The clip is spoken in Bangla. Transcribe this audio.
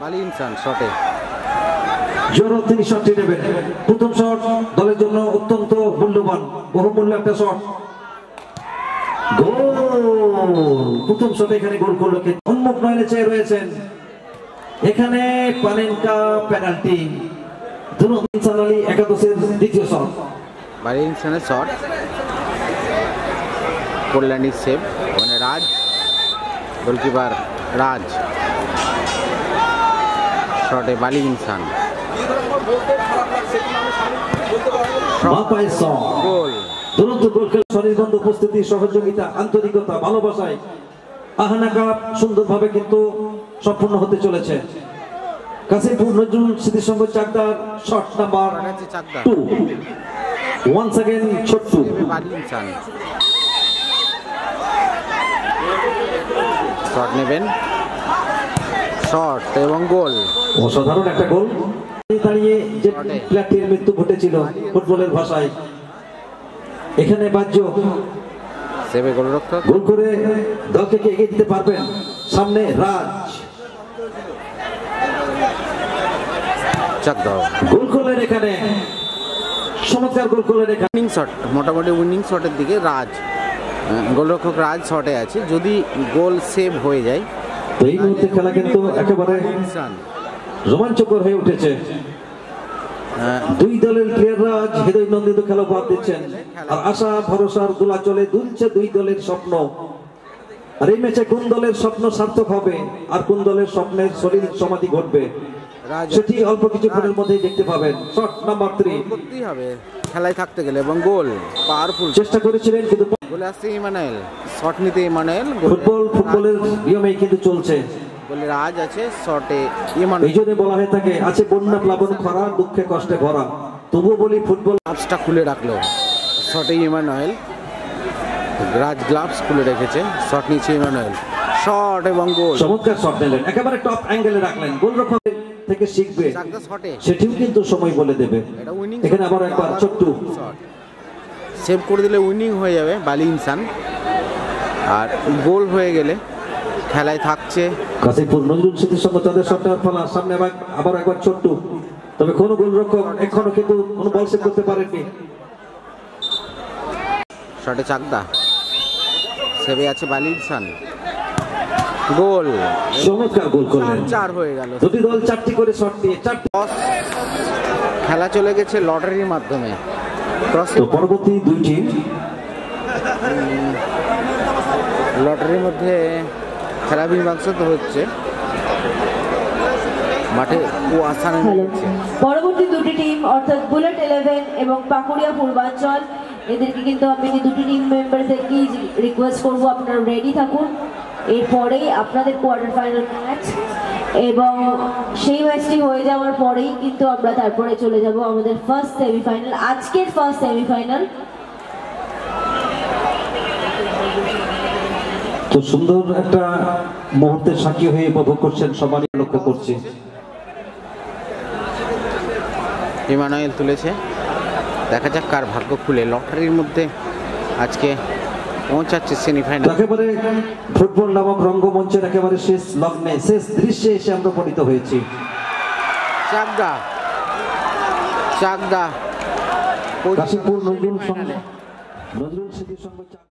বালি ইনসান শটে জোরো তিনি শটটি নেবেন। প্রথম শট দলের জন্য অত্যন্ত মূল্যবান, বহুমূল্য একটা শট। গোল! প্রথম শটে এখানে গোল করলো কে? উন্মুখ নয়নে চেয়ে রয়েছেন। এখানে পানেনকা পেনাল্টি। ইনসান আলী একাদশের দ্বিতীয় শট। বালি ইনসানের শট, কল্যাণীর সেভ, ওখানে রাজ, গোলকিপার রাজ, শটে বালি ইনসান, গোল। দুরন্ত গোল খেলা, স্বনির্বন্ধ উপস্থিতি, সহযোগিতা, আন্তরিকতা, ভালোবাসায় আহানা কাপ সুন্দরভাবে কিন্তু সম্পূর্ণ হতে চলেছে। কাশিমপুর নজরুল স্মৃতি সংঘ চাকদার শট নাম্বার 2। ওয়ান্স अगेन ছোট্টু বালি ইনসান শট নেবেন, শট এবং গোল। অসাধারণ একটা গোল। দাঁড়িয়ে যে প্লেয়ারটির মৃত্যু ঘটেছিল ফুটবলের ভাষায়, এখানে বাহ্য সেভে গোলরক্ষক, গোল করে দলকে এগিয়ে দিতে পারবেন। সামনে রাজ চাকদা গোল করলেন, এখানে চমৎকার গোল করলেন। এখানে উইনিং শট, মোটামুটি উইনিং শটের দিকে রাজ, গোলরক্ষক রাজ শটে আছে। যদি গোল সেভ হয়ে যায়, তো এই মুহূর্তে খেলা কিন্তু একেবারে রোমাঞ্চকর হয়ে উঠেছে। দুই দলের প্লেয়াররা আজ হৃদয় নন্দিত খেলা উপহার দিচ্ছেন, আর আশা ভরসার দোলাচলে দুলছে দুই দলের স্বপ্ন। আর এই ম্যাচে কোন দলের স্বপ্ন সার্থক হবে আর কোন দলের স্বপ্নের শরীর সমাধি ঘটবে, সেটি অল্প কিছুক্ষণের মধ্যেই দেখতে পাবেন। শট নাম্বার 3 করতেই হবে খেলায় থাকতে গেলে, এবং গোল পাওয়ারফুল চেষ্টা করেছিলেন কিন্তু গোলে আসছে ইমানুয়েল, শট নিতে ইমানুয়েল। ফুটবলের নিয়মেই কিন্তু চলছে। গোলে রাজ আছে, শটে ইমানুয়েল। এই জন্য বলা হয়ে থাকে আছে বন্যা প্লাবন খরা, দুঃখে কষ্টে ভরা, তবুও বলি ফুটবল। গ্লাভসটা খুলে রাখলো, শটে ইমানুয়েল। রাজ গ্লাভস খুলে রেখেছে, শট নিচ্ছে ইমানুয়েল, শট এবং গোল। চমৎকার শট নিলেন, একেবারে টপ অ্যাঙ্গেলে রাখলেন। গোলরক্ষক থেকে শিখবে, শটে সেটিও কিন্তু সময় বলে দেবে। এখানে আবার একবার ছোট্ট সেভ করে দিলে উইনিং হয়ে যাবে বালি ইনসান, আর গোল হয়ে গেলে খেলায় থাকছে কাশিমপুর নজরুল স্মৃতির সঙ্গে তাদের শটটার ফলা। সামনে আবার একবার ছোট্ট, তবে কোন গোলরক্ষক এখনো কিন্তু কোনো বল সেভ করতে পারেননি। শটে চাকদা, সেভে আছে বালি ইনসান, গোল। চমৎকার গোল করলেন, 4 হয়ে গেল। দুটি দল 4টি করে শট দিয়ে 4টি। খেলা চলে গেছে লটারির মাধ্যমে। তো পরবর্তী দুই টিম লটারির মধ্যে খেলা মীমাংসা তো হচ্ছে, মাঠে কুয়াশা নেমেছে। পরবর্তী দুটি টিম অর্থাৎ বুলেট 11 এবং পাকুড়িয়া পূর্বাঞ্চল, এদেরকে কিন্তু আমি দুটি টিম মেম্বারদেরকে রিকোয়েস্ট করব আপনারা রেডি থাকুন। এরপরেই আপনাদের কোয়ার্টার ফাইনাল ম্যাচ, এবং সেই ম্যাচটি হয়ে যাওয়ার পরেই কিন্তু আমরা তারপরে চলে যাব আমাদের ফার্স্ট সেমিফাইনাল, আজকের ফার্স্ট সেমিফাইনাল। তো সুন্দর একটা মুহূর্তের সাক্ষী হয়ে উপভোগ করছেন, সবারই লক্ষ্য করছি। ইমানুয়েল তুলেছে, দেখা যাক কার ভাগ্য খুলে। লটারির মধ্যে আজকে পৌঁছাচ্ছে সেমিফাইনাল। একেবারে ফুটবল নামক রঙ্গমঞ্চের একেবারে শেষ লগ্নে, শেষ দৃশ্যে এসে আমরা উপনীত হয়েছি। চাকদা কাশিমপুর নজরুল স্মৃতির সঙ্গে